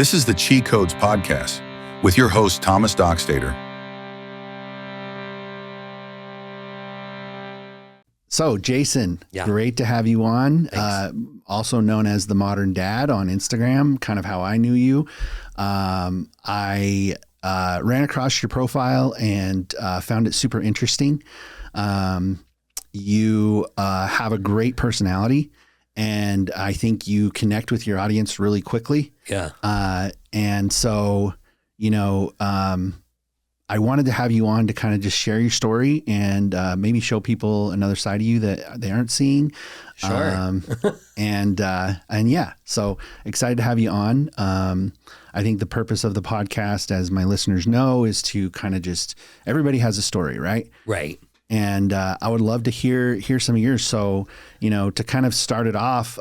This is the Cheat Codes Podcast with your host, Thomas Dockstader. So, Jason, great to have you on. Also known as the Modern Dad on Instagram, kind of how I knew you. I ran across your profile and found it super interesting. You have a great personality, and I think you connect with your audience really quickly. Yeah. And so, I wanted to have you on to kind of just share your story and maybe show people another side of you that they aren't seeing. Sure. And yeah, so excited to have you on. I think the purpose of the podcast, as my listeners know, is to kind of just, everybody has a story, right? Right. And I would love to hear some of yours. So, to kind of start it off,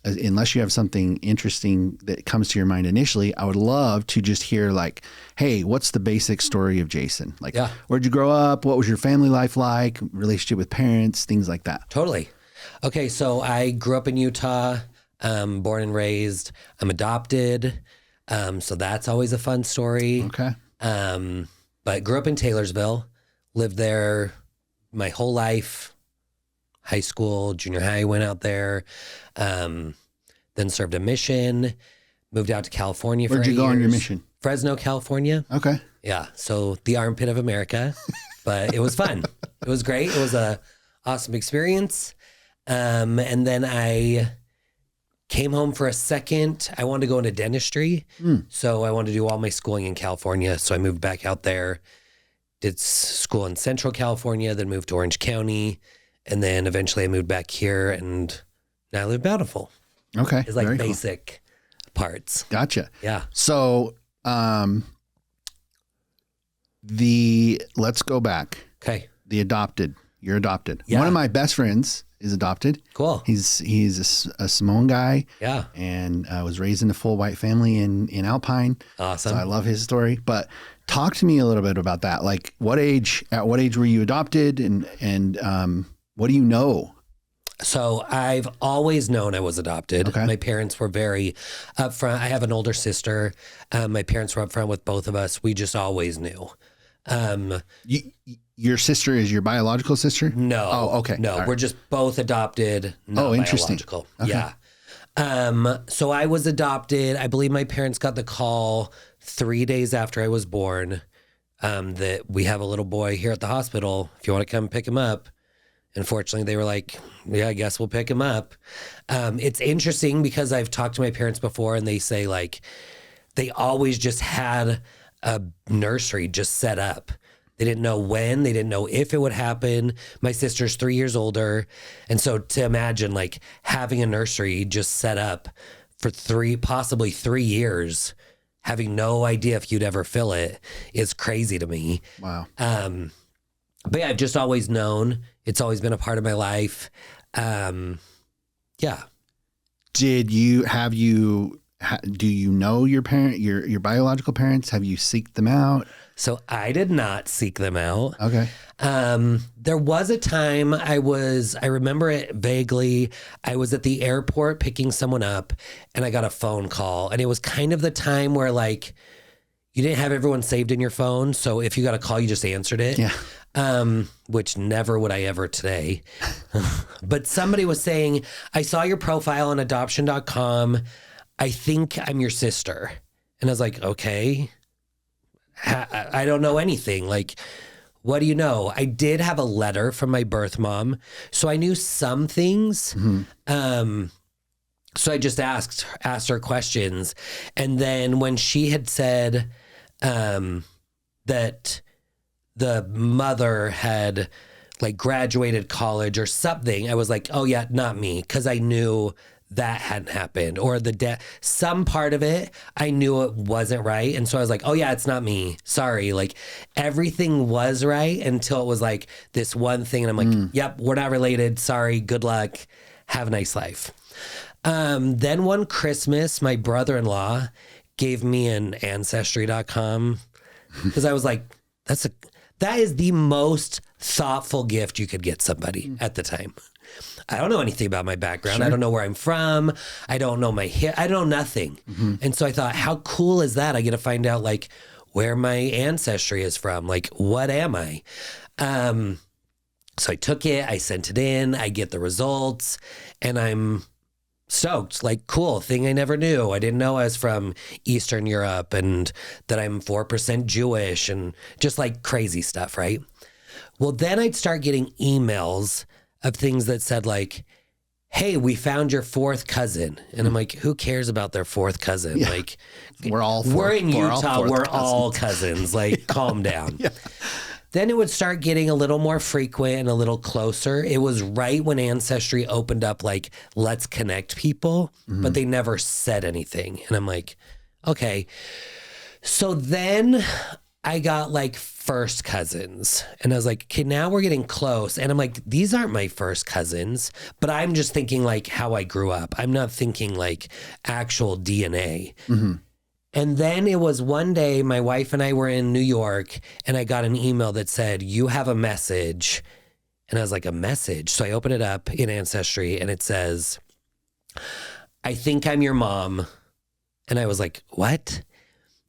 unless you have something interesting that comes to your mind initially, I would love to just hear like, hey, what's the basic story of Jason? Like, where'd you grow up? What was your family life like? Relationship with parents, things like that. Totally. Okay, so I grew up in Utah, born and raised. I'm adopted, so that's always a fun story. Okay. But grew up in Taylorsville, lived there my whole life, high school, junior high, went out there, then served a mission, moved out to California for 8 years. Where'd you go on your mission? Fresno, California. Okay. Yeah, so the armpit of America, but it was fun. It was great. It was a awesome experience. And then I came home for a second. I wanted to go into dentistry, so I wanted to do all my schooling in California, so I moved back out there. Did school in Central California, then moved to Orange County, and then eventually I moved back here, and now I live Bountiful. Okay. It's like very basic parts. Gotcha. Yeah. So, let's go back. Okay. You're adopted. Yeah. One of my best friends is adopted. Cool. He's a Samoan guy. Yeah. And was raised in a full white family in Alpine. Awesome. So I love his story. But talk to me a little bit about that. Like at what age were you adopted and what do you know? So I've always known I was adopted. Okay. My parents were very upfront. I have an older sister. My parents were upfront with both of us. We just always knew. Your sister is your biological sister? No. Oh, okay. No, All right. We're just both adopted. Not interesting. Biological. Okay. Yeah. So I was adopted. I believe my parents got the call 3 days after I was born that we have a little boy here at the hospital. If you want to come pick him up. Unfortunately, they were like, yeah, I guess we'll pick him up. It's interesting because I've talked to my parents before and they say like they always just had a nursery just set up. They didn't know when, they didn't know if it would happen. My sister's 3 years older. And so to imagine like having a nursery just set up for possibly 3 years, having no idea if you'd ever fill it is crazy to me. Wow. But yeah, I've just always known. It's always been a part of my life. Yeah. Do you know your biological parents? Have you seeked them out? So I did not seek them out. Okay. There was a time I remember it vaguely. I was at the airport picking someone up and I got a phone call, and it was kind of the time where like you didn't have everyone saved in your phone. So if you got a call, you just answered it. Yeah. Which never would I ever today. But somebody was saying, I saw your profile on adoption.com. I think I'm your sister. And I was like, okay, I don't know anything. Like, what do you know? I did have a letter from my birth mom, so I knew some things. Mm-hmm. So I just asked her questions. And then when she had said that the mother had like graduated college or something, I was like, oh yeah, not me. Cause I knew that hadn't happened, or some part of it, I knew it wasn't right. And so I was like, oh yeah, it's not me. Sorry. Like everything was right until it was like this one thing. And I'm like, yep, we're not related. Sorry. Good luck. Have a nice life. Then one Christmas, my brother-in-law gave me an ancestry.com because I was like, that is the most thoughtful gift you could get somebody at the time. I don't know anything about my background. I don't know where I'm from. I don't know I don't know nothing. And so I thought, how cool is that? I get to find out like where my ancestry is from. Like, what am I? So I took it, I sent it in, I get the results, and I'm stoked. Like, cool, thing I never knew. I didn't know I was from Eastern Europe and that I'm 4% Jewish and just like crazy stuff, right? Well, then I'd start getting emails of things that said like, hey, we found your fourth cousin. And I'm like, who cares about their fourth cousin? Yeah. Like, we're in Utah, we're all cousins. cousins. Like, calm down. Then it would start getting a little more frequent and a little closer. It was right when Ancestry opened up, like, let's connect people, but they never said anything. And I'm like, okay. So then I got like first cousins and I was like, okay, now we're getting close. And I'm like, these aren't my first cousins, but I'm just thinking like how I grew up. I'm not thinking like actual DNA. And then it was one day, my wife and I were in New York and I got an email that said, you have a message. And I was like, a message? So I open it up in Ancestry and it says, I think I'm your mom. And I was like, what?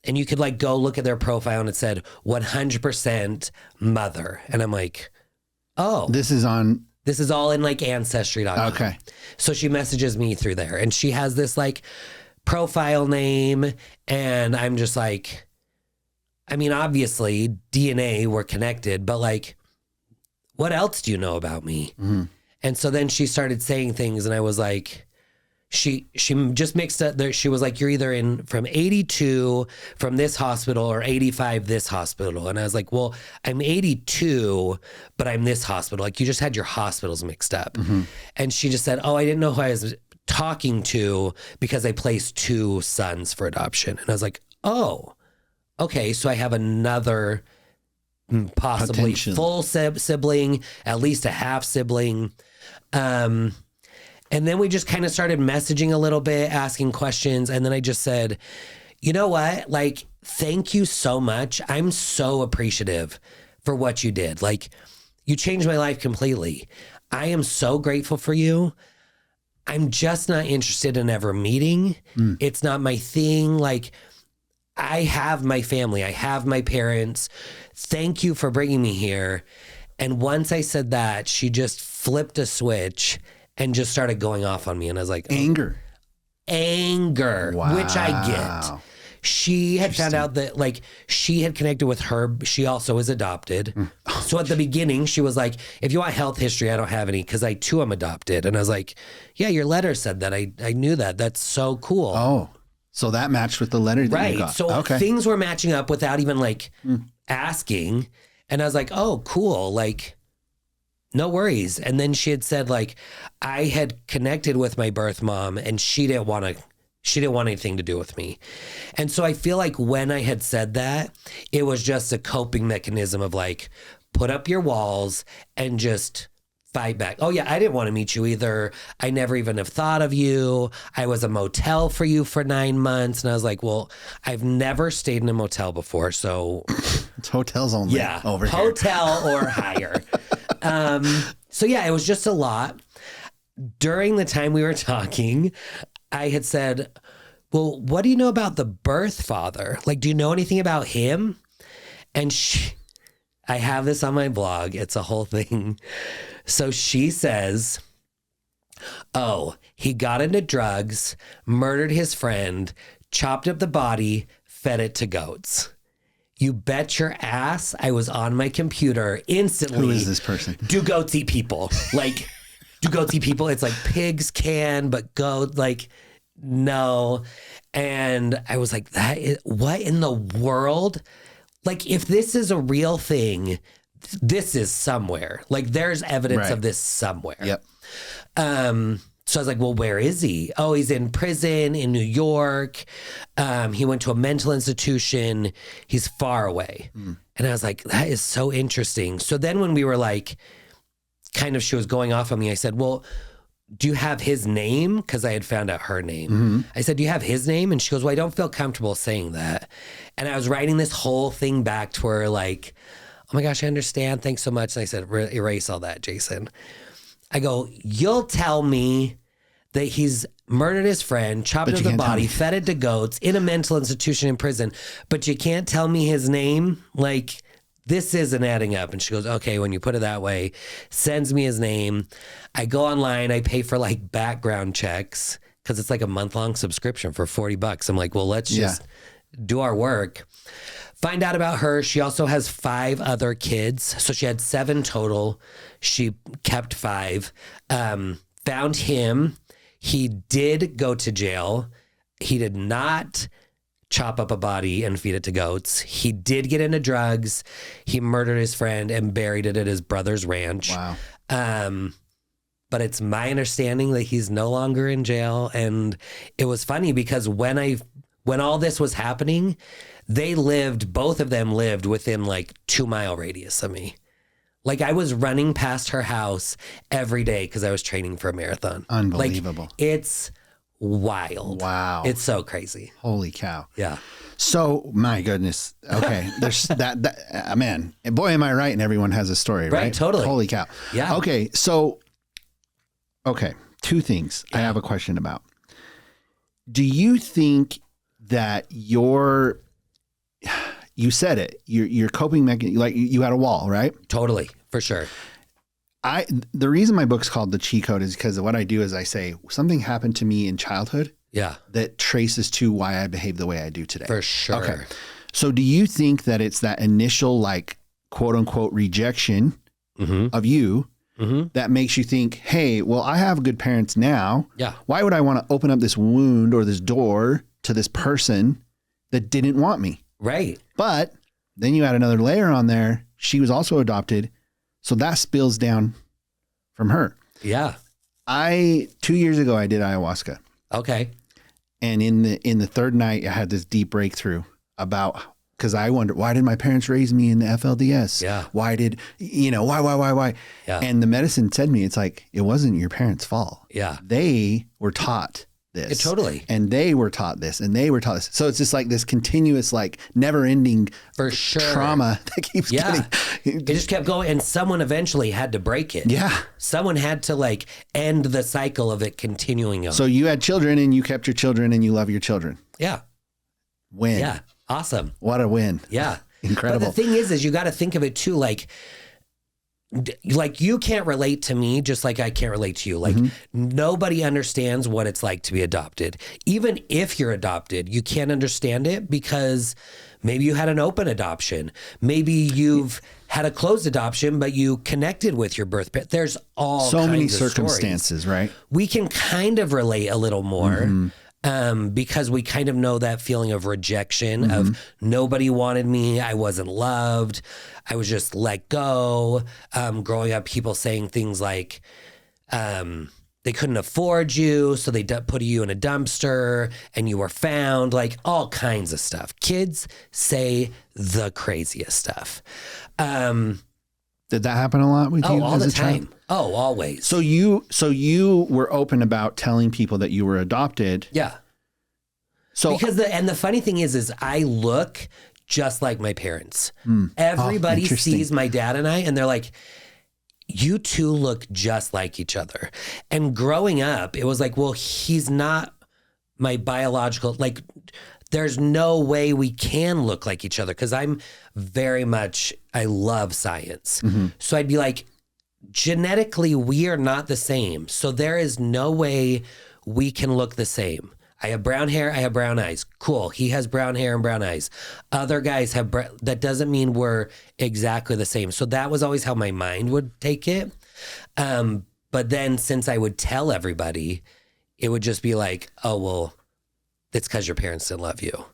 And you could like go look at their profile and it said 100% mother. And I'm like, oh. This is all in like Ancestry.com. Okay. So she messages me through there and she has this like profile name and I'm just like, I mean, obviously DNA, we're connected, but like, what else do you know about me? And so then she started saying things and I was like, she just mixed up there. She was like, you're either in from 82 from this hospital or 85 this hospital. And I was like, well, I'm 82, but I'm this hospital. Like you just had your hospitals mixed up. And she just said, oh, I didn't know who I was talking to because I placed 2 sons for adoption. And I was like, oh, okay. So I have another possibly full sibling, at least a half sibling. And then we just kind of started messaging a little bit, asking questions. And then I just said, you know what? Like, thank you so much. I'm so appreciative for what you did. Like, you changed my life completely. I am so grateful for you. I'm just not interested in ever meeting. It's not my thing. Like, I have my family. I have my parents. Thank you for bringing me here. And once I said that, she just flipped a switch and just started going off on me. And I was like, oh. Anger, wow. Which I get. She had found out that like she had connected with her. She also is adopted. So at the beginning, she was like, if you want health history, I don't have any because I too am adopted. And I was like, yeah, your letter said that. I knew that. That's so cool. Oh, so that matched with the letter that you got. So things were matching up without even like asking. And I was like, oh, cool. Like, no worries. And then she had said like, I had connected with my birth mom and she didn't want anything to do with me. And so I feel like when I had said that, it was just a coping mechanism of like, put up your walls and just fight back. Oh yeah, I didn't want to meet you either. I never even have thought of you. I was a motel for you for 9 months. And I was like, well, I've never stayed in a motel before. So it's hotels only. Yeah, over here. Hotel or higher. So yeah, it was just a lot. During the time we were talking, I had said, well, what do you know about the birth father? Like, do you know anything about him? And I have this on my blog. It's a whole thing. So she says, oh, he got into drugs, murdered his friend, chopped up the body, fed it to goats. You bet your ass I was on my computer instantly. Who is this person? Do goats eat people? Like, do goats eat people? It's like pigs can, but goat, like, no. And I was like, what in the world? Like, if this is a real thing, this is somewhere. Like, there's evidence of this somewhere. Yep. So I was like, well, where is he? Oh, he's in prison in New York. He went to a mental institution. He's far away. And I was like, that is so interesting. So then when we were like, kind of, she was going off on me, I said, well, do you have his name? Because I had found out her name. I said, do you have his name? And she goes, well, I don't feel comfortable saying that. And I was writing this whole thing back to her like, oh my gosh, I understand. Thanks so much. And I said, erase all that, Jason. I go, you'll tell me that he's murdered his friend, chopped up the body, fed it to goats in a mental institution in prison, but you can't tell me his name? Like, this isn't adding up. And she goes, okay, when you put it that way, sends me his name. I go online, I pay for like background checks because it's like a month-long subscription for $40. I'm like, well, let's just do our work. Find out about her. She also has 5 other kids. So she had 7 total. She kept 5. Found him. He did go to jail. He did not chop up a body and feed it to goats. He did get into drugs. He murdered his friend and buried it at his brother's ranch. Wow. But it's my understanding that he's no longer in jail. And it was funny because when all this was happening, both of them lived within like 2-mile radius of me. Like I was running past her house every day because I was training for a marathon. Unbelievable. Like, it's wild. Wow. It's so crazy. Holy cow. Yeah. So, my goodness. Okay. There's that man, boy, am I right? And everyone has a story, right? Right, totally. Holy cow. Yeah. Okay. So, 2 things I have a question about. Do you think that you said it, your coping mechanism, like you had a wall, right? Totally. For sure. The reason my book's called The Cheat Code is because what I do is I say something happened to me in childhood that traces to why I behave the way I do today. For sure. Okay. So do you think that it's that initial like quote unquote rejection of you that makes you think, hey, well, I have good parents now. Yeah. Why would I want to open up this wound or this door to this person that didn't want me? Right. But then you add another layer on there. She was also adopted. So that spills down from her. Yeah. 2 years ago, I did ayahuasca. Okay. And in the third night, I had this deep breakthrough because I wondered, why did my parents raise me in the FLDS? Yeah. Why did, why? Yeah. And the medicine said to me, it's like, it wasn't your parents' fault. Yeah. They were taught this. Totally. And they were taught this and they were taught this. So it's just like this continuous, like never ending for sure trauma that keeps getting. It just kept going. And someone eventually had to break it. Yeah. Someone had to like end the cycle of it continuing on. So you had children and you kept your children and you love your children. Yeah. Win. Yeah. Awesome. What a win. Yeah. Incredible. But the thing is you got to think of it too, like you can't relate to me just like I can't relate to you. Like nobody understands what it's like to be adopted. Even if you're adopted, you can't understand it because maybe you had an open adoption. Maybe you've had a closed adoption, but you connected with your birth parent. There's so many circumstances, right? We can kind of relate a little more. Because we kind of know that feeling of rejection of nobody wanted me. I wasn't loved. I was just let go. Growing up, people saying things like they couldn't afford you, so they put you in a dumpster and you were found, like all kinds of stuff. Kids say the craziest stuff. Did that happen a lot with you all as the a child? time. Oh, always. So you were open about telling people that you were adopted. Yeah. So because the funny thing is I look just like my parents. Everybody sees my dad and I, and they're like, you two look just like each other. And growing up, it was like, well, he's not my biological, like, there's no way we can look like each other because I'm very much, I love science. So I'd be like, genetically, we are not the same. So there is no way we can look the same. I have brown hair, I have brown eyes. Cool. He has brown hair and brown eyes. Other guys have that doesn't mean we're exactly the same. So that was always how my mind would take it. But then since I would tell everybody, it would just be like, oh, well, it's because your parents didn't love you.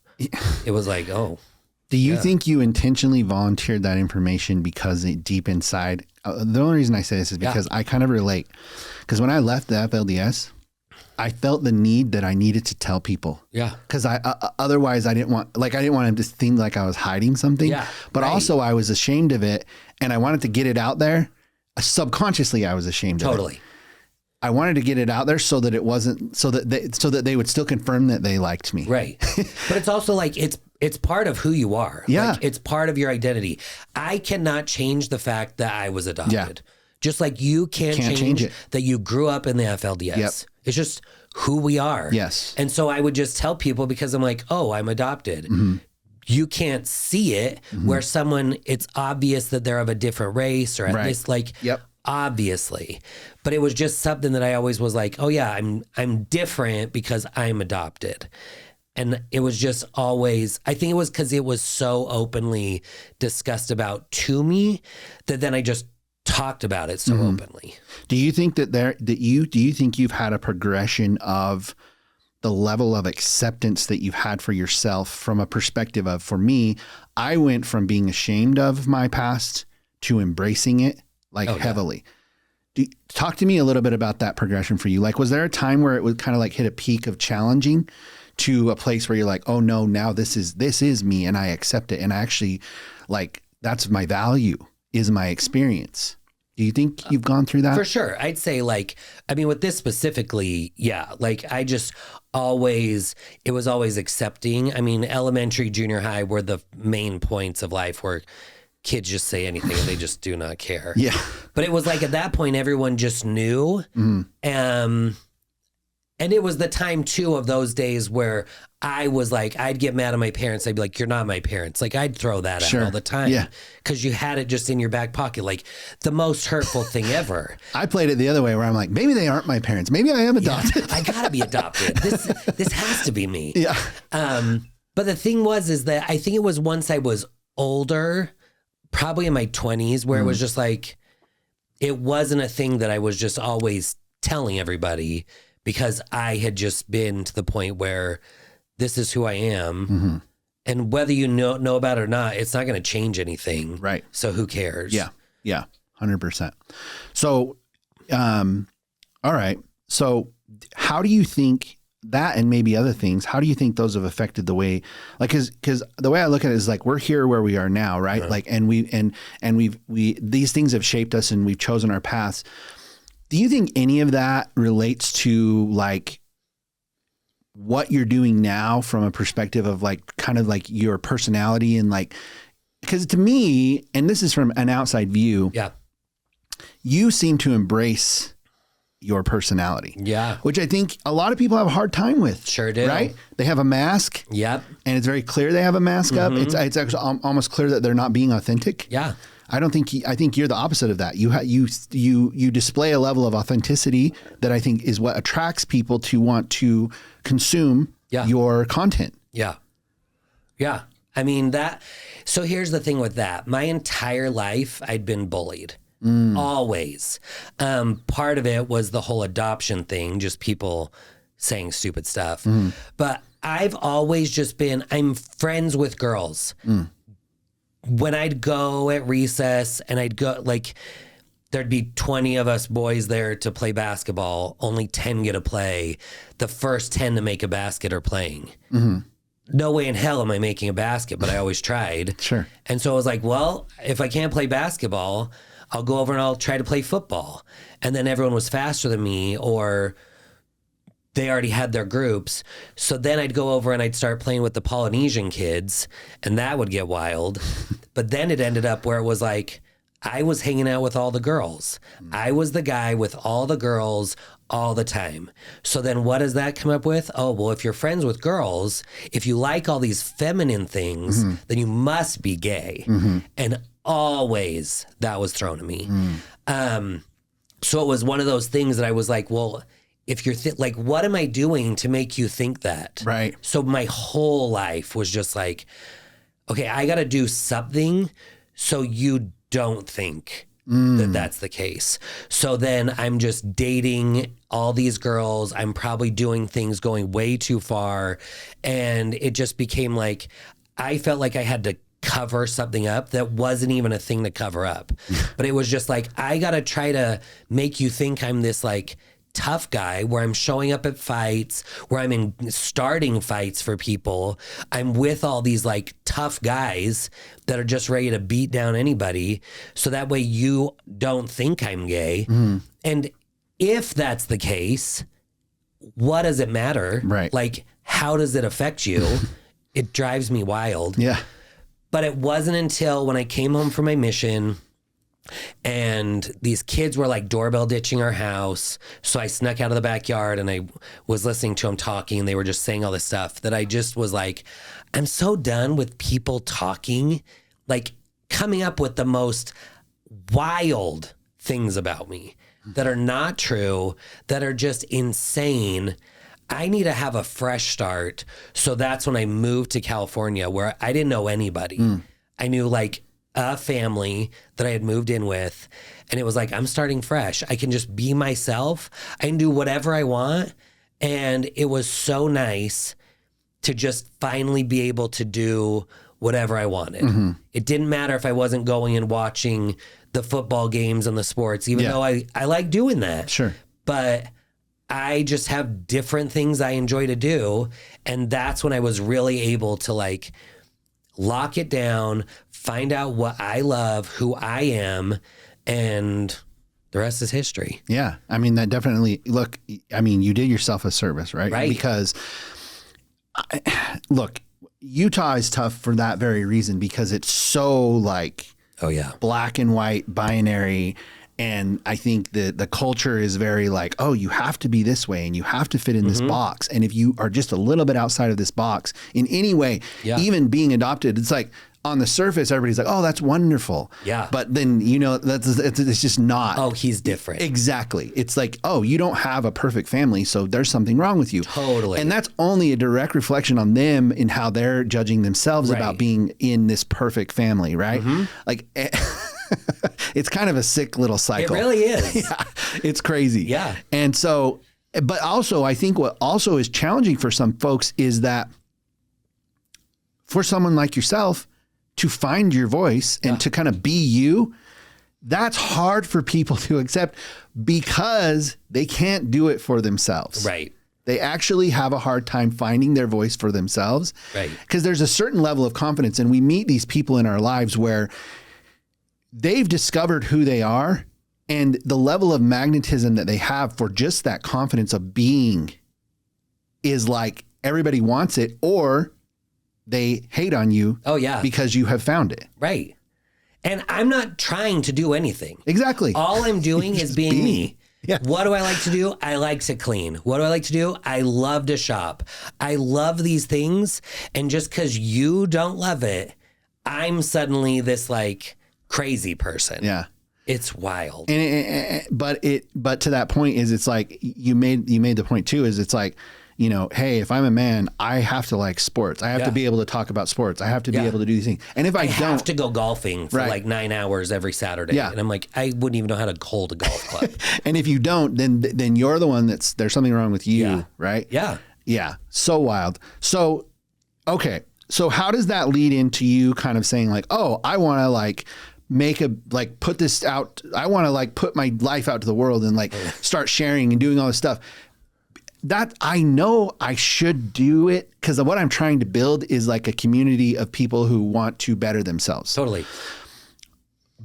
It was like, oh. Do you think you intentionally volunteered that information because deep inside, the only reason I say this is because I kind of relate. Because when I left the FLDS, I felt the need that I needed to tell people. Yeah. Because otherwise I didn't want him to think like I was hiding something. Yeah. But also I was ashamed of it and I wanted to get it out there. Subconsciously I was ashamed of it. Totally. I wanted to get it out there so that it wasn't, so that they would still confirm that they liked me. Right. But it's also like, it's part of who you are. Yeah. Like, it's part of your identity. I cannot change the fact that I was adopted. Just like you can't change it. That you grew up in the FLDS. Yep. It's just who we are. Yes. And so I would just tell people, because I'm like, oh, I'm adopted. Mm-hmm. You can't see it where someone, it's obvious that they're of a different race or at least like, obviously. But it was just something that I always was like, oh yeah, I'm different because I'm adopted. And it was just always, I think it was because it was so openly discussed about to me that then I just talked about it so openly. Do you think do you think you've had a progression of the level of acceptance that you've had for yourself from a perspective of, for me, I went from being ashamed of my past to embracing it heavily. Talk to me a little bit about that progression for you. Like, was there a time where it would kind of like hit a peak of challenging to a place where you're like, oh no, now this is me and I accept it. And I actually like, that's my value, is my experience. Do you think you've gone through that? For sure. I'd say like, I mean, with this specifically, yeah, like I just always, it was always accepting. I mean, elementary, junior high were the main points of life where kids just say anything and they just do not care. Yeah. But it was like at that point, everyone just knew. And it was the time too of those days where I was like, I'd get mad at my parents. I'd be like, you're not my parents. Like I'd throw that out all the time. Yeah. Cause you had it just in your back pocket. Like the most hurtful thing ever. I played it the other way where I'm like, maybe they aren't my parents. Maybe I am adopted. Yeah, I gotta be adopted. This has to be me. Yeah. But the thing is that I think it was once I was older, probably in my 20s, where it was just like, it wasn't a thing that I was just always telling everybody, because I had just been to the point where this is who I am. And whether you know about it or not, it's not going to change anything. Right. So who cares? Yeah. Yeah. 100%. So, all right. So how do you think that, and maybe other things, how do you think those have affected the way, like, cause the way I look at it is like, we're here where we are now. Right. Like, and these things have shaped us and we've chosen our paths. Do you think any of that relates to like what you're doing now from a perspective of like kind of like your personality and like, because to me, and this is from an outside view, you seem to embrace your personality. Yeah. Which I think a lot of people have a hard time with. Sure do. Right? They have a mask. Yep. And it's very clear they have a mask up. It's actually almost clear that they're not being authentic. Yeah. I think you're the opposite of that. You display a level of authenticity that I think is what attracts people to want to consume your content. Yeah. Yeah. I mean so here's the thing with that. My entire life I'd been bullied. Always. Part of it was the whole adoption thing, just people saying stupid stuff. But I've always just I'm friends with girls. When I'd go at recess and I'd go, like, there'd be 20 of us boys there to play basketball. Only 10 get to play. The first 10 to make a basket are playing. No way in hell am I making a basket, but I always tried. Sure. And so I was like, well, if I can't play basketball, I'll go over and I'll try to play football. And then everyone was faster than me, or they already had their groups. So then I'd go over and I'd start playing with the Polynesian kids, and that would get wild. But then it ended up where it was like, I was hanging out with all the girls. I was the guy with all the girls all the time. So then what does that come up with? Oh, well, if you're friends with girls, if you like all these feminine things, then you must be gay. And always that was thrown at me. So it was one of those things that I was like, well, if you're like, what am I doing to make you think that? Right. So my whole life was just like, okay, I got to do something so you don't think that that's the case. So then I'm just dating all these girls. I'm probably doing things going way too far. And it just became like, I felt like I had to cover something up that wasn't even a thing to cover up. But it was just like, I got to try to make you think I'm this like tough guy, where I'm showing up at fights, where I'm starting fights for people. I'm with all these like tough guys that are just ready to beat down anybody. So that way you don't think I'm gay. And if that's the case, what does it matter? Right. Like, how does it affect you? It drives me wild. Yeah. But it wasn't until when I came home from my mission And these kids were like doorbell ditching our house. So I snuck out of the backyard and I was listening to them talking. And they were just saying all this stuff that I just was like, I'm so done with people talking, like coming up with the most wild things about me that are not true, that are just insane. I need to have a fresh start. So that's when I moved to California, where I didn't know anybody. I knew like a family that I had moved in with, and it was like, I'm starting fresh. I can just be myself. I can do whatever I want. And it was so nice to just finally be able to do whatever I wanted. It didn't matter if I wasn't going and watching the football games and the sports, even though I like doing that. Sure. But I just have different things I enjoy to do. And that's when I was really able to like lock it down, find out what I love, who I am, and the rest is history. Yeah. I mean, that definitely, look, I mean, you did yourself a service, right? Right. Because, look, Utah is tough for that very reason, because it's so like Oh, yeah. black and white, binary. And I think the culture is very like, oh, you have to be this way and you have to fit in this box. And if you are just a little bit outside of this box in any way, even being adopted, it's like on the surface, everybody's like, oh, that's wonderful. Yeah. But then, you know, it's just not. Oh, he's different. Exactly. It's like, oh, you don't have a perfect family, so there's something wrong with you. Totally. And that's only a direct reflection on them and how they're judging themselves about being in this perfect family, right? Like, it's kind of a sick little cycle. It really is. Yeah, it's crazy. Yeah. And so, but also, I think what also is challenging for some folks is that for someone like yourself to find your voice and to kind of be you, that's hard for people to accept because they can't do it for themselves. Right. They actually have a hard time finding their voice for themselves. Right. Because there's a certain level of confidence, and we meet these people in our lives where they've discovered who they are, and the level of magnetism that they have for just that confidence of being is like everybody wants it, or they hate on you. Oh, yeah. Because you have found it. Right. And I'm not trying to do anything. Exactly. All I'm doing is being me. Yes. What do I like to do? I like to clean. What do I like to do? I love to shop. I love these things. And just because you don't love it, I'm suddenly this like crazy person. Yeah. It's wild. But to that point is, it's like you made the point too, is it's like, you know, hey, if I'm a man, I have to like sports. I have to be able to talk about sports. I have to be able to do these things. And if I don't have to go golfing for like 9 hours every Saturday. Yeah. And I'm like, I wouldn't even know how to hold a golf club. And if you don't, then you're the one there's something wrong with you, right? Yeah. Yeah. So wild. So, okay. So how does that lead into you kind of saying like, oh, I want to like put this out. I want to like put my life out to the world and like start sharing and doing all this stuff. That I know I should do it, because what I'm trying to build is like a community of people who want to better themselves. Totally.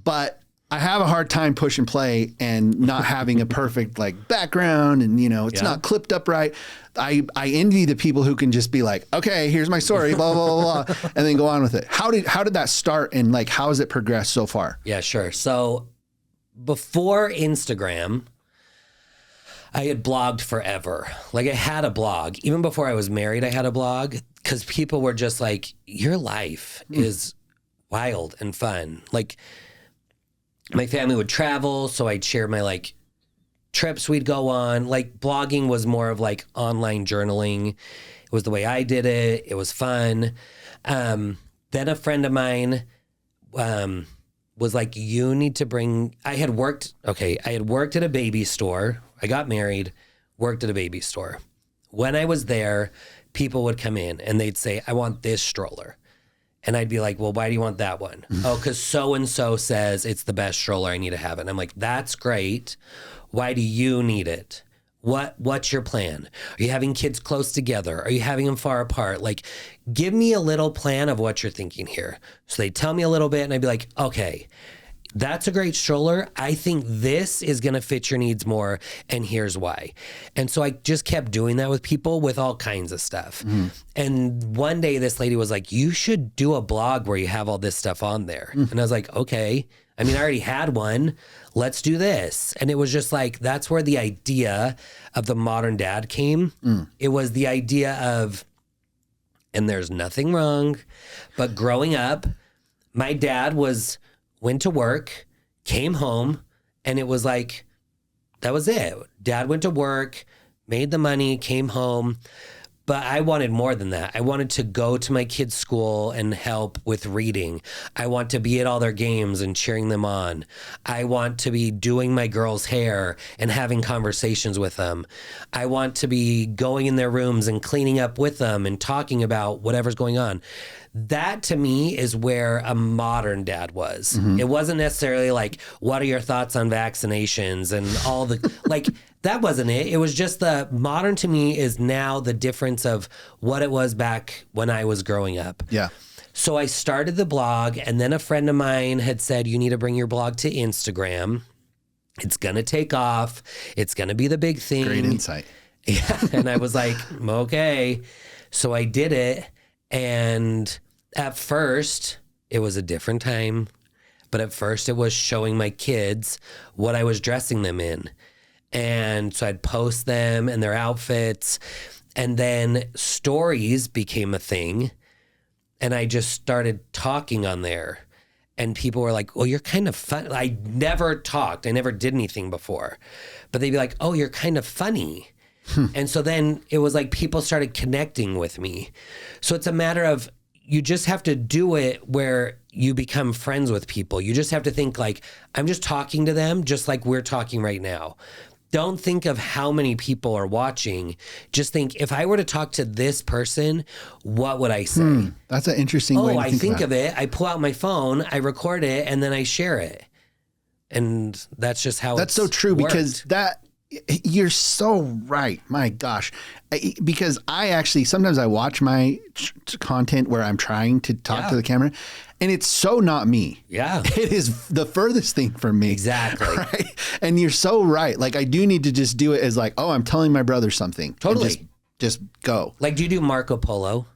But I have a hard time push and play and not having a perfect like background, and you know, it's not clipped up right. I envy the people who can just be like, okay, here's my story, blah, blah, blah, blah, and then go on with it. How did that start, and like, how has it progressed so far? Yeah, sure. So before Instagram, I had blogged forever. Like, I had a blog. Even before I was married, I had a blog, because people were just like, your life is wild and fun. Like, my family would travel, so I'd share my like trips we'd go on. Like, blogging was more of like online journaling. It was the way I did it. It was fun. Then a friend of mine was like, you need to bring, I had worked at a baby store. I got married, worked at a baby store. When I was there, people would come in and they'd say, I want this stroller. And I'd be like, well, why do you want that one? Oh, because so-and-so says it's the best stroller, I need to have it. And I'm like, that's great. Why do you need it? What's your plan? Are you having kids close together? Are you having them far apart? Like, give me a little plan of what you're thinking here. So they tell me a little bit and I'd be like, okay, that's a great stroller. I think this is going to fit your needs more, and here's why. And so I just kept doing that with people with all kinds of stuff. And one day this lady was like, you should do a blog where you have all this stuff on there. And I was like, okay. I mean, I already had one. Let's do this. And it was just like, that's where the idea of the modern dad came. It was the idea of, and there's nothing wrong, but growing up, my dad went to work, came home, and it was like, that was it. Dad went to work, made the money, came home. But I wanted more than that. I wanted to go to my kids' school and help with reading. I want to be at all their games and cheering them on. I want to be doing my girls' hair and having conversations with them. I want to be going in their rooms and cleaning up with them and talking about whatever's going on. That to me is where a modern dad was. It wasn't necessarily like, what are your thoughts on vaccinations and all the, like, that wasn't it. It was just the modern to me is now the difference of what it was back when I was growing up. Yeah. So I started the blog, and then a friend of mine had said, you need to bring your blog to Instagram. It's going to take off. It's going to be the big thing. Great insight. Yeah. And I was like, okay. So I did it. And at first, it was a different time. But at first, it was showing my kids what I was dressing them in. And so I'd post them and their outfits. And then stories became a thing. And I just started talking on there. And people were like, well, you're kind of fun. I never talked. I never did anything before. But they'd be like, oh, you're kind of funny. And so then it was like people started connecting with me. So it's a matter of you just have to do it where you become friends with people. You just have to think like, I'm just talking to them just like we're talking right now. Don't think of how many people are watching. Just think, if I were to talk to this person, what would I say? That's an interesting way to think of it. I pull out my phone, I record it, and then I share it. And that's just how That's so true because you're so right. My gosh. Because I actually, sometimes I watch my content where I'm trying to talk to the camera and it's so not me. Yeah. It is the furthest thing from me. Exactly. Right? And you're so right. Like I do need to just do it as like, oh, I'm telling my brother something. Totally. Just go. Like, do you do Marco Polo?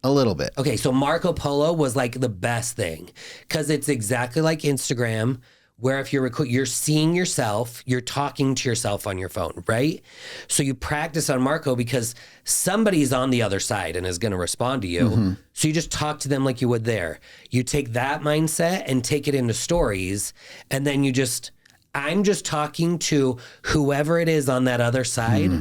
A little bit. Okay. So Marco Polo was like the best thing because it's exactly like Instagram, where if you're seeing yourself, you're talking to yourself on your phone, right? So you practice on Marco because somebody's on the other side and is going to respond to you. So you just talk to them like you would there. You take that mindset and take it into stories. And then I'm just talking to whoever it is on that other side.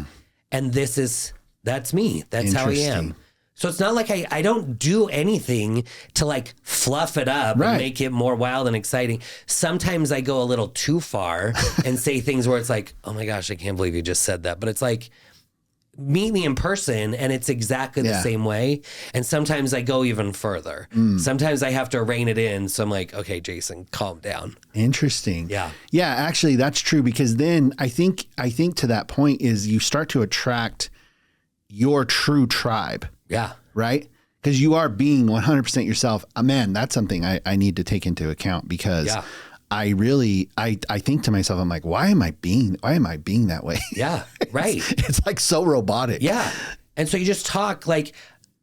And that's me. That's how I am. So it's not like I don't do anything to like fluff it up and make it more wild and exciting. Sometimes I go a little too far and say things where it's like, oh my gosh, I can't believe you just said that. But it's like, meet me in person and it's exactly the same way. And sometimes I go even further. Sometimes I have to rein it in. So I'm like, okay, Jason, calm down. Interesting. Yeah. Yeah, actually that's true because then I think to that point is you start to attract your true tribe. Yeah. Right? Because you are being 100% yourself. Man, that's something I need to take into account because I really, I think to myself, I'm like, why am I being that way? Yeah. Right. It's like so robotic. Yeah. And so you just talk like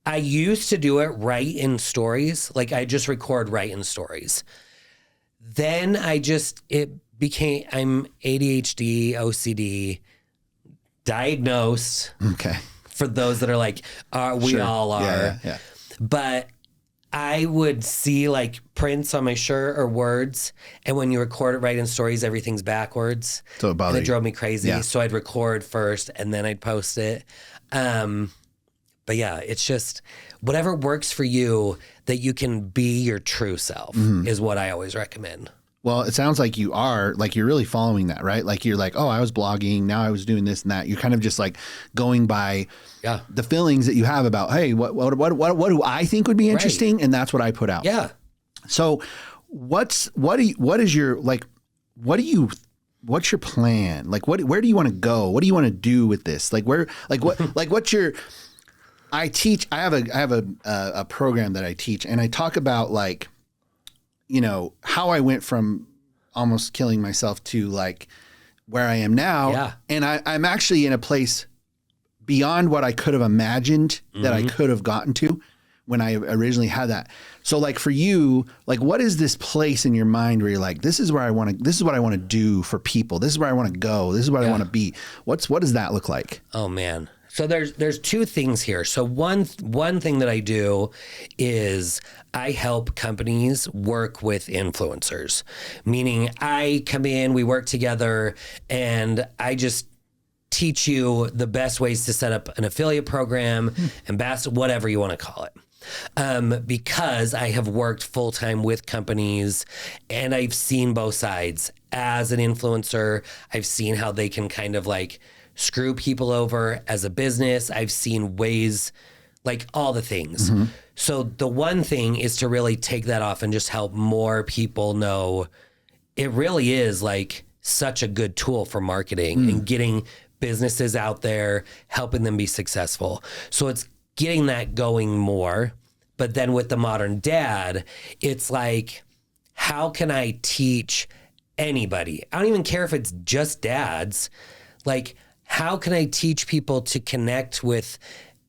I used to do it right in stories. Like I just record right in stories. Then I'm ADHD, OCD, diagnosed. Okay. For those that are like, we all are. Yeah. But I would see like prints on my shirt or words. And when you record it right in stories, everything's backwards. So it drove me crazy. Yeah. So I'd record first and then I'd post it. But yeah, it's just whatever works for you that you can be your true self is what I always recommend. Well, it sounds like you're really following that, right? Like you're like, oh, I was blogging, now I was doing this and that. You're kind of just like going by the feelings that you have about, hey, what do I think would be interesting? Right. And that's what I put out. Yeah. So what's your plan? Like where do you want to go? What do you want to do with this? Like what's your I have a program that I teach and I talk about like, you know, how I went from almost killing myself to like where I am now. Yeah. And I'm actually in a place beyond what I could have imagined that I could have gotten to, when I originally had that. So like for you, like what is this place in your mind where you're like, this is what I want to do for people. This is where I want to go. This is what I want to be. What does that look like? Oh man. So there's two things here. So one thing that I do is I help companies work with influencers, meaning I come in, we work together, and I just teach you the best ways to set up an affiliate program, ambassador, whatever you want to call it. Because I have worked full time with companies and I've seen both sides. As an influencer, I've seen how they can kind of like screw people over. As a business, I've seen ways, like all the things. Mm-hmm. So the one thing is to really take that off and just help more people know it really is like such a good tool for marketing and getting businesses out there, helping them be successful. So it's getting that going more. But then with the modern dad, it's like, how can I teach anybody? I don't even care if it's just dads. Like, how can I teach people to connect with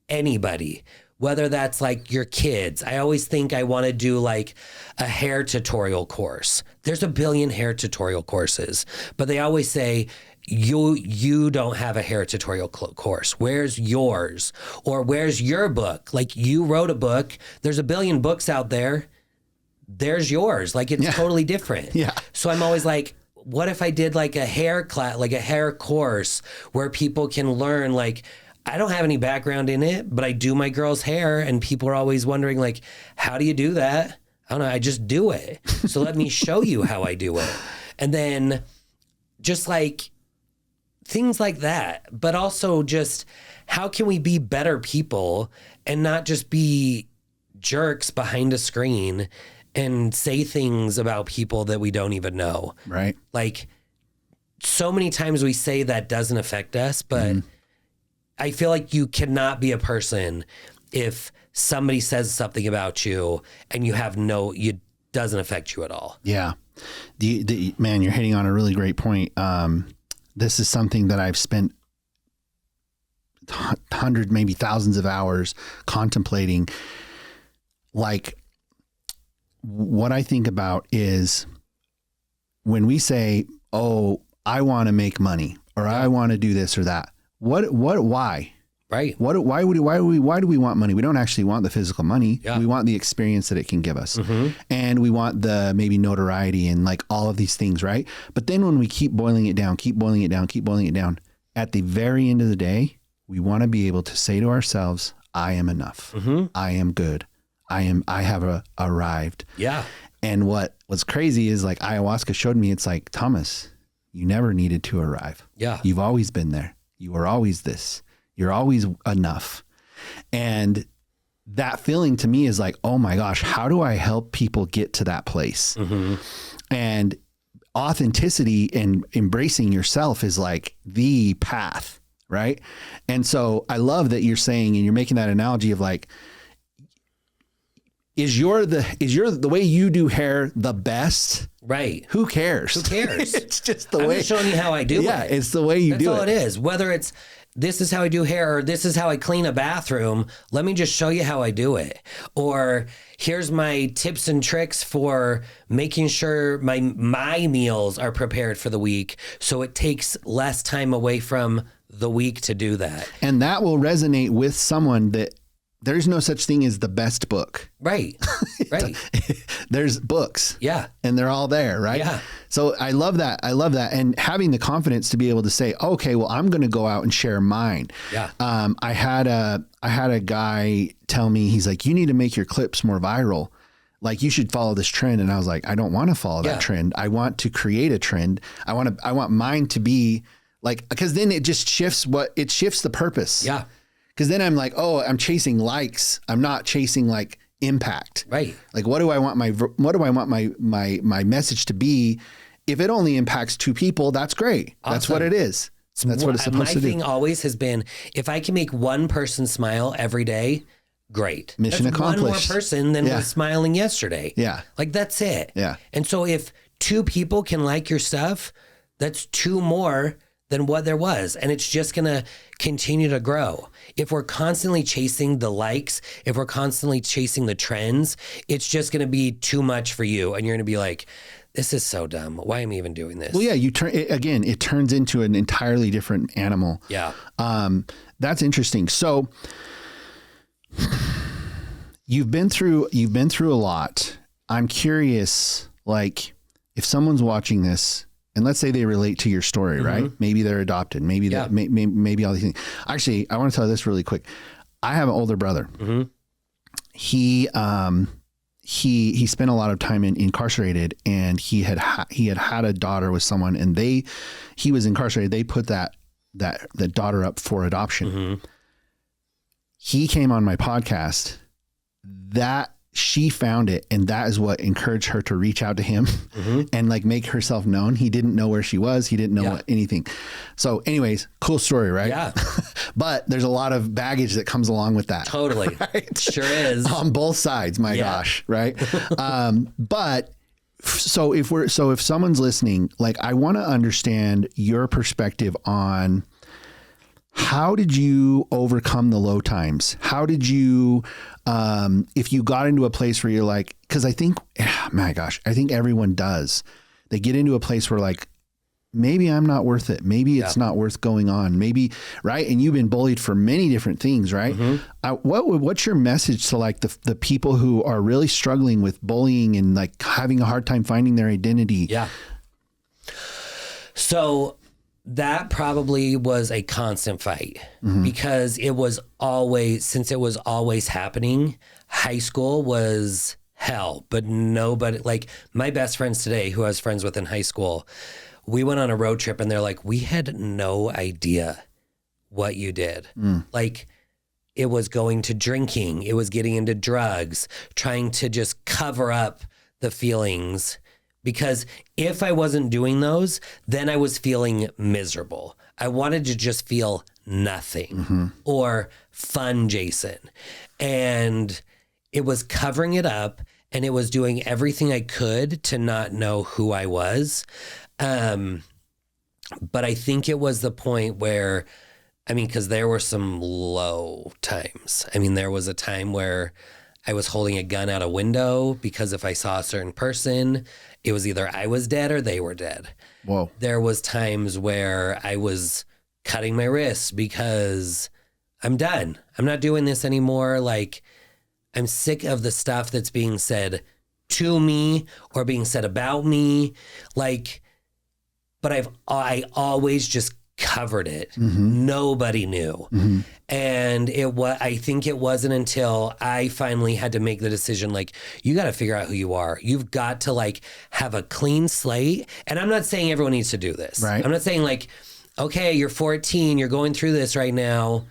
anybody? Whether that's like your kids. I always think I want to do like a hair tutorial course. There's a billion hair tutorial courses, but they always say, you don't have a hair tutorial course. Where's yours? Or where's your book? Like you wrote a book. There's a billion books out there. There's yours. Like it's totally different. Yeah. So I'm always like, what if I did like a hair class, like a hair course where people can learn, like, I don't have any background in it, but I do my girl's hair and people are always wondering like, how do you do that? I don't know. I just do it. So let me show you how I do it. And then just like, things like that, but also just how can we be better people and not just be jerks behind a screen and say things about people that we don't even know. Right. Like so many times we say that doesn't affect us, but I feel like you cannot be a person if somebody says something about you and you have it doesn't affect you at all. Yeah. Man, you're hitting on a really great point. This is something that I've spent hundreds, maybe thousands of hours contemplating. Like what I think about is when we say, oh, I want to make money or I want to do this or that. Why? Right. Why do we want money? We don't actually want the physical money. Yeah. We want the experience that it can give us. Mm-hmm. And we want the maybe notoriety and like all of these things, right? But then when we keep boiling it down, at the very end of the day, we want to be able to say to ourselves, I am enough. Mm-hmm. I am good. I have arrived. Yeah. And what's crazy is like ayahuasca showed me, it's like, Thomas, you never needed to arrive. Yeah. You've always been there. You are always this. You're always enough. And that feeling to me is like, oh my gosh, how do I help people get to that place? Mm-hmm. And authenticity and embracing yourself is like the path, right? And so I love that you're saying, and you're making that analogy of like, is the way you do hair the best? Right. Who cares? Who cares? It's just the way. I'm showing you how I do it. Yeah, it's the way you do it. That's all it is. Whether it's this is how I do hair or this is how I clean a bathroom, let me just show you how I do it. Or here's my tips and tricks for making sure my meals are prepared for the week so it takes less time away from the week to do that. And that will resonate with someone that there's no such thing as the best book. Right. Right. There's books. Yeah. And they're all there, right? Yeah. So I love that. And having the confidence to be able to say, okay, well, I'm going to go out and share mine. Yeah. I had a guy tell me, he's like, you need to make your clips more viral. Like you should follow this trend. And I was like, I don't want to follow that trend. I want to create a trend. I want mine to be like, because then it just shifts the purpose. Yeah. Because then I'm like, oh, I'm chasing likes. I'm not chasing like impact. Right. Like, what do I want my message to be? If it only impacts 2 people, that's great. Awesome. That's what it is. That's what it's supposed to do. My thing always has been, if I can make one person smile every day, great. Mission accomplished. One more person than was smiling yesterday. Yeah. Like that's it. Yeah. And so if 2 people can like your stuff, that's 2 more than what there was. And it's just going to continue to grow. If we're constantly chasing the likes, if we're constantly chasing the trends, it's just going to be too much for you. And you're going to be like, this is so dumb. Why am I even doing this? Well, yeah, it turns into an entirely different animal. Yeah. That's interesting. So you've been through a lot. I'm curious, like, if someone's watching this and let's say they relate to your story, right? Maybe they're adopted. Maybe that, maybe all these things. Actually, I want to tell this really quick. I have an older brother. He spent a lot of time incarcerated, and he had had a daughter with someone, and he was incarcerated. They put that daughter up for adoption. He came on my podcast. That she found it, and that is what encouraged her to reach out to him and like make herself known. He didn't know where she was. He didn't know anything. So anyways, cool story, right? Yeah. But there's a lot of baggage that comes along with that. Totally. Right? Sure is. On both sides, my gosh. Right. But so if someone's listening, like, I want to understand your perspective on how did you overcome the low times? How did you, if you got into a place where you're like, because I think, my gosh, I think everyone does. They get into a place where like, maybe I'm not worth it. Maybe it's not worth going on. Maybe, right? And you've been bullied for many different things, right? What's your message to like the people who are really struggling with bullying and like having a hard time finding their identity? Yeah. So that probably was a constant fight because it was always happening. High school was hell, but nobody, like my best friends today who I was friends with in high school, we went on a road trip and they're like, we had no idea what you did. Like, it was going to drinking, it was getting into drugs, trying to just cover up the feelings. Because if I wasn't doing those, then I was feeling miserable. I wanted to just feel nothing or fun, Jason. And it was covering it up, and it was doing everything I could to not know who I was. But I think it was the point where, I mean, because there were some low times. I mean, there was a time where I was holding a gun out a window because if I saw a certain person, it was either I was dead or they were dead. Whoa. There was times where I was cutting my wrists because I'm done. I'm not doing this anymore. Like, I'm sick of the stuff that's being said to me or being said about me. Like, but I always just covered it. Nobody knew. And I think it wasn't until I finally had to make the decision, like, you got to figure out who you are. You've got to like have a clean slate. And I'm not saying everyone needs to do this. Right. I'm not saying like, okay, you're 14, you're going through this right now.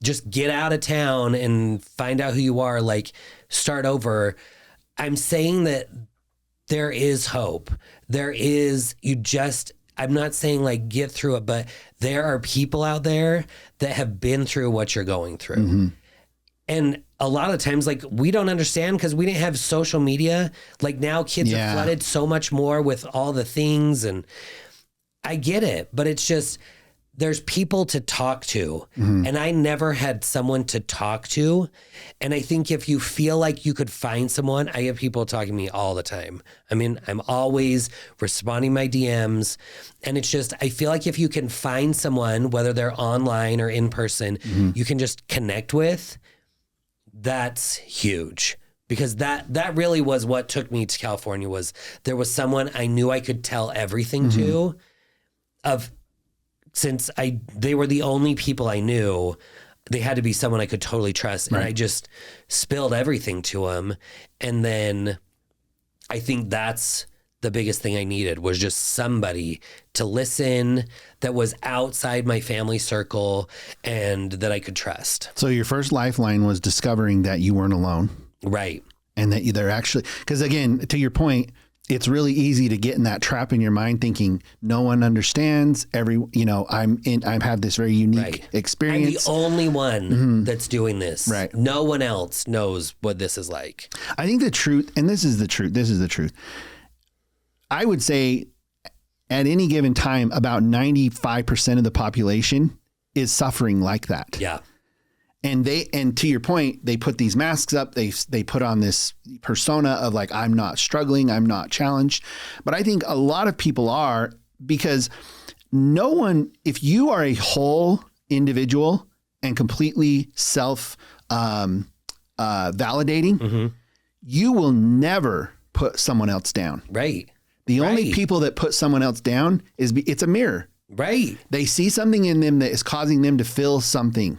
Just get out of town and find out who you are. Like, start over. I'm saying that there is hope. I'm not saying like get through it, but there are people out there that have been through what you're going through. And a lot of times, like, we don't understand because we didn't have social media. Like, now kids are flooded so much more with all the things, and I get it, but it's just, there's people to talk to. And I never had someone to talk to. And I think if you feel like you could find someone, I have people talking to me all the time. I mean, I'm always responding my DMs. And it's just, I feel like if you can find someone, whether they're online or in person, you can just connect with, that's huge. Because that really was what took me to California. Was there was someone I knew I could tell everything to, since they were the only people I knew, they had to be someone I could totally trust. And I just spilled everything to them. And then I think that's the biggest thing I needed, was just somebody to listen that was outside my family circle and that I could trust. So your first lifeline was discovering that you weren't alone. Right. And that they're actually, because again, to your point, it's really easy to get in that trap in your mind thinking no one understands I have this very unique experience. I'm the only one that's doing this. Right. No one else knows what this is like. I think the truth, and this is the truth. I would say at any given time, about 95% of the population is suffering like that. Yeah. And to your point, they put these masks up. They put on this persona of like, I'm not struggling, I'm not challenged. But I think a lot of people are, because no one, if you are a whole individual and completely self validating, you will never put someone else down. Right. The only people that put someone else down it's a mirror. Right. They see something in them that is causing them to feel something.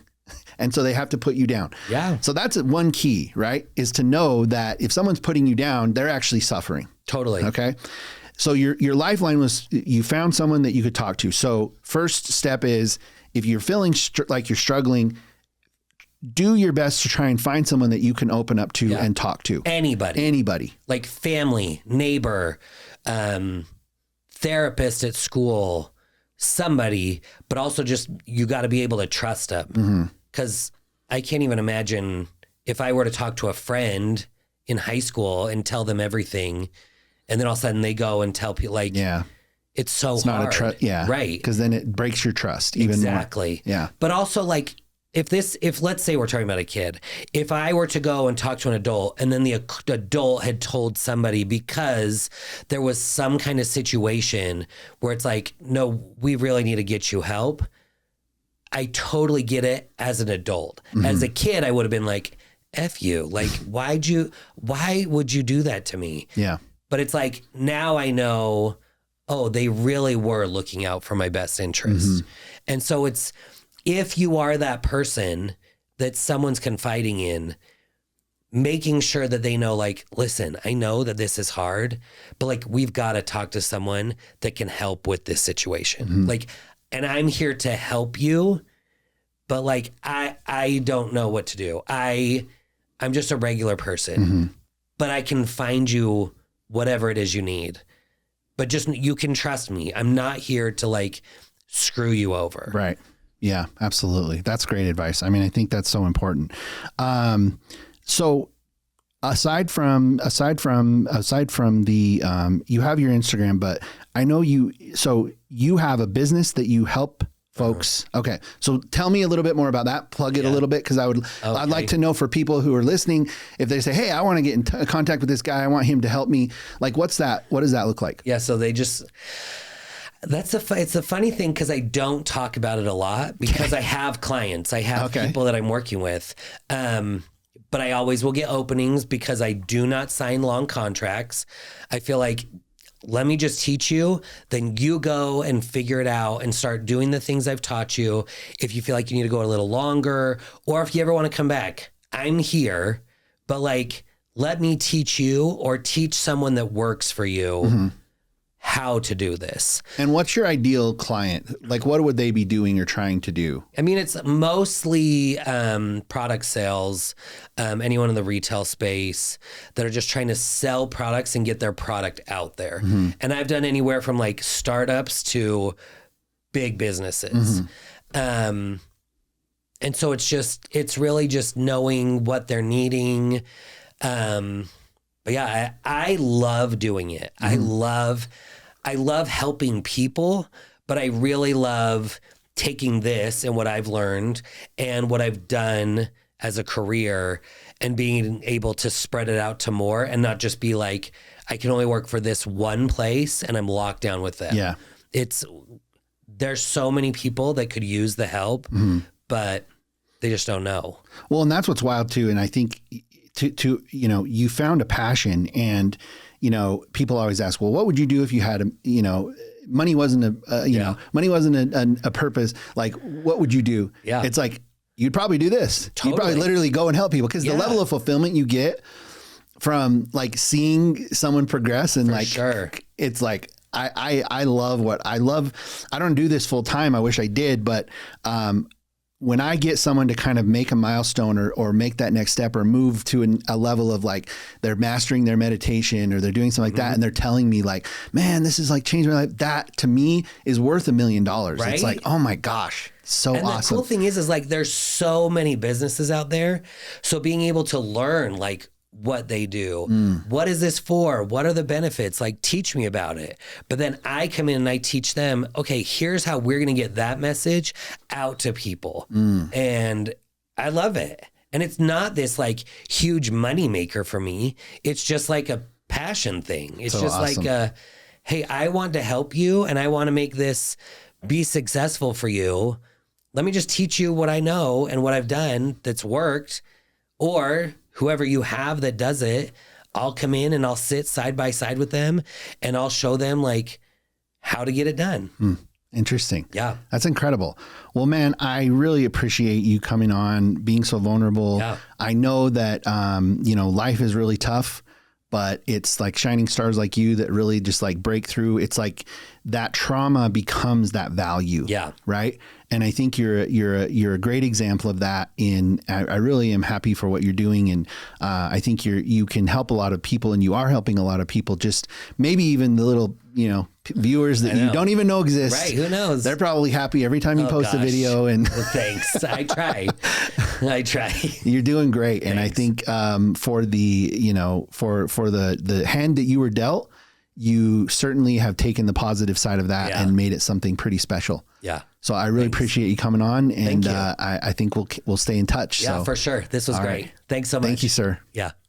And so they have to put you down. Yeah. So that's one key, right? Is to know that if someone's putting you down, they're actually suffering. Totally. Okay. So your lifeline was you found someone that you could talk to. So first step is if you're feeling like you're struggling, do your best to try and find someone that you can open up to and talk to. Anybody. Like family, neighbor, therapist at school, somebody, but also just you got to be able to trust them. Because I can't even imagine if I were to talk to a friend in high school and tell them everything, and then all of a sudden they go and tell people, like, it's so hard. Not a trust. Yeah. Right. Because then it breaks your trust even more. Exactly. Yeah. But also, like, if let's say we're talking about a kid, if I were to go and talk to an adult and then the adult had told somebody because there was some kind of situation where it's like, no, we really need to get you help. I totally get it as an adult. As a kid, I would have been like, F you. Like, why would you do that to me? Yeah. But it's like, now I know, oh, they really were looking out for my best interest. And so it's, if you are that person that someone's confiding in, making sure that they know, like, listen, I know that this is hard, but like, we've got to talk to someone that can help with this situation. Like, and I'm here to help you, but like, I don't know what to do. I'm just a regular person, but I can find you whatever it is you need. But just, you can trust me. I'm not here to like screw you over. Right. Yeah, absolutely. That's great advice. I mean, I think that's so important. So aside from the, you have your Instagram, but I know you have a business that you help folks. Okay. So tell me a little bit more about that. Plug it a little bit. Cause I'd like to know, for people who are listening, if they say, hey, I want to get in contact with this guy, I want him to help me. Like, what does that look like? Yeah. So it's a funny thing, because I don't talk about it a lot, because I have clients, I have people that I'm working with. But I always will get openings because I do not sign long contracts. I feel like, let me just teach you, then you go and figure it out and start doing the things I've taught you. If you feel like you need to go a little longer, or if you ever want to come back, I'm here, but like, let me teach you or teach someone that works for you how to do this. And what's your ideal client? Like, what would they be doing or trying to do? I mean, it's mostly product sales, anyone in the retail space that are just trying to sell products and get their product out there. And I've done anywhere from like startups to big businesses. And so it's really just knowing what they're needing. But yeah, I love doing it. I love helping people, but I really love taking this and what I've learned and what I've done as a career and being able to spread it out to more, and not just be like, I can only work for this one place and I'm locked down with them. Yeah. There's so many people that could use the help, but they just don't know. Well, and that's what's wild too. And I think you found a passion, and, people always ask, well, what would you do if you had money wasn't a purpose? Like, what would you do? Yeah. It's like, you'd probably do this. Totally. You'd probably literally go and help people, because the level of fulfillment you get from like seeing someone progress, and it's like, I love what I love. I don't do this full time. I wish I did, but, when I get someone to kind of make a milestone or make that next step or move to a level of like, they're mastering their meditation or they're doing something like that, and they're telling me like, man, this is like changed my life. That to me is worth $1 million. Right? It's like, oh my gosh, so awesome. And the cool thing is like, there's so many businesses out there. So being able to learn like what they do. What is this for? What are the benefits? Like, teach me about it. But then I come in and I teach them, okay, here's how we're going to get that message out to people. And I love it. And it's not this like huge money maker for me. It's just like a passion thing. It's So just awesome. like, hey, I want to help you and I want to make this be successful for you. Let me just teach you what I know and what I've done that's worked. Or whoever you have that does it, I'll come in and I'll sit side by side with them and I'll show them like how to get it done. Interesting. Yeah. That's incredible. Well, man, I really appreciate you coming on, being so vulnerable. Yeah. I know that, life is really tough, but it's like shining stars like you that really just like break through. It's like that trauma becomes that value. Yeah. Right. And I think you're a great example of that. I really am happy for what you're doing. And I think you can help a lot of people, and you are helping a lot of people, just maybe even the little, viewers that you don't even know exist. Right. Who knows? They're probably happy every time you post a gosh. video. And Well, thanks. I try. you're doing great. And I think for the, for the hand that you were dealt, you certainly have taken the positive side of that and made it something pretty special. Yeah. So I really appreciate you coming on, and you. I think we'll stay in touch. Yeah, so. for sure. This was All great. right. Thanks so much. Thank you, sir. Yeah.